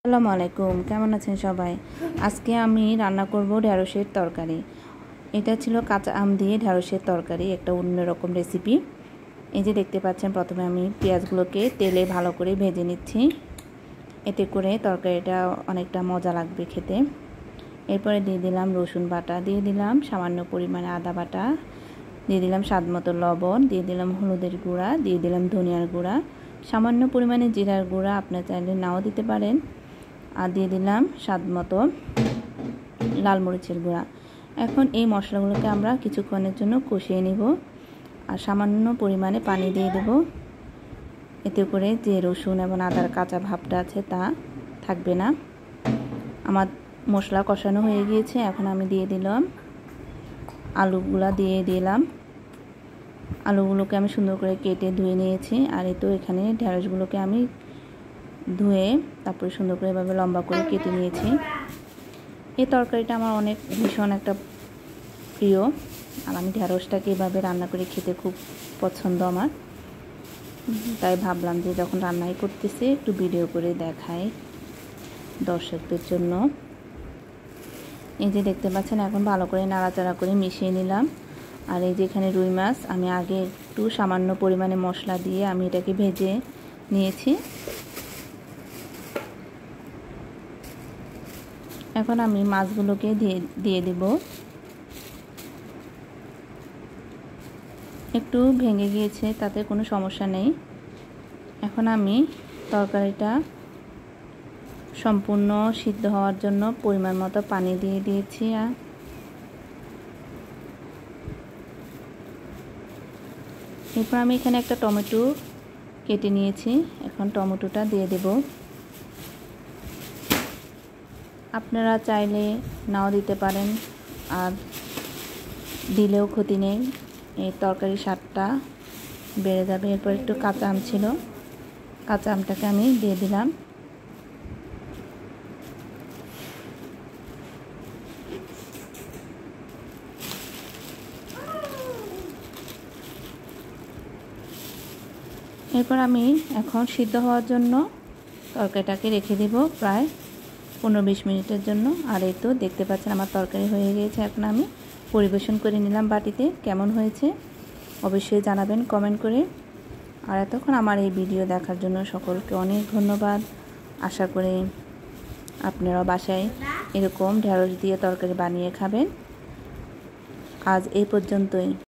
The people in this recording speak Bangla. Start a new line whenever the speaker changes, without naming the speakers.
আসসালামু আলাইকুম, কেমন আছেন সবাই? আজকে আমি রান্না করব ঢেঁড়সের তরকারি। এটা ছিল কাঁচা আম দিয়ে ঢেঁড়সের তরকারি, একটা অন্যরকম রেসিপি। এই যে দেখতে পাচ্ছেন, প্রথমে আমি পেঁয়াজগুলোকে তেলে ভালো করে ভেজে নিচ্ছি। এতে করে তরকারিটা অনেকটা মজা লাগবে খেতে। এরপরে দিয়ে দিলাম রসুন বাটা, দিয়ে দিলাম সামান্য পরিমাণে আদা বাটা, দিয়ে দিলাম স্বাদমতো লবণ, দিয়ে দিলাম হলুদের গুঁড়া, দিয়ে দিলাম ধনিয়ার গুঁড়া, সামান্য পরিমাণে জিরার গুঁড়া, আপনার চাইলে নাও দিতে পারেন, আর দিয়ে দিলাম স্বাদমতো লাল মরিচের গুঁড়া। এখন এই মশলাগুলোকে আমরা কিছুক্ষণের জন্য কষিয়ে নিব, আর সামান্য পরিমাণে পানি দিয়ে দেব। এতে করে যে রসুন এবং আদার কাঁচা ভাবটা আছে তা থাকবে না। আমার মশলা কষানো হয়ে গিয়েছে। এখন আমি দিয়ে দিলাম আলুগুলা, দিয়ে দিলাম আলুগুলোকে আমি সুন্দর করে কেটে ধুয়ে নিয়েছি। আর এই তো এখানে ঢেঁড়সগুলোকে আমি ধুয়ে তারপরে সুন্দর করে এভাবে লম্বা করে কেটে নিয়েছি। এই তরকারিটা আমার ভীষণ একটা প্রিয়, আর আমি ঢেঁড়সটাকে এভাবে রান্না করে খেতে খুব পছন্দ আমার। তাই ভাবলাম যে যখন রান্নাই করতেছি একটু ভিডিও করে দেখাই দর্শকদের জন্য। এই যে দেখতে পাচ্ছেন, এখন ভালো করে নাড়াচাড়া করে মিশিয়ে নিলাম। আর এই যে এখানে রুই মাছ আমি আগে একটু সামান্য পরিমাণে মশলা দিয়ে আমি এটাকে ভেজে নিয়েছি। এখন আমি মাছগুলোকে দিয়ে দেব। একটু ভেঙে গিয়েছে, তাতে কোনো সমস্যা নেই। এখন আমি তরকারিটা সম্পূর্ণ সিদ্ধ হওয়ার জন্য পরিমাণ মতো পানি দিয়ে দিয়েছি। এরপর আমি এখানে একটা টমেটো কেটে নিয়েছি, এখন টমেটোটা দিয়ে দেব। আপনারা চাইলে নাও দিতে পারেন, আর দিলেও ক্ষতি নেই, এই তরকারির স্বাদটা বেড়ে যাবে। এরপর একটু কাঁচা আম ছিল, কাঁচা আমটাকে আমি দিয়ে দিলাম। এরপর আমি এখন সিদ্ধ হওয়ার জন্য তরকারিটাকে রেখে দেব প্রায় 15-20 মিনিটের জন্য। আর এই তো দেখতে পাচ্ছেন আমার তরকারি হয়ে গিয়েছে। এখন আমি পরিবেশন করে নিলাম বাটিতে। কেমন হয়েছে অবশ্যই জানাবেন কমেন্ট করে। আর এতক্ষণ আমার এই ভিডিও দেখার জন্য সকলকে অনেক ধন্যবাদ। আশা করি আপনারা বাসায় এরকম ঢেঁড়স দিয়ে তরকারি বানিয়ে খাবেন। আজ এই পর্যন্তই।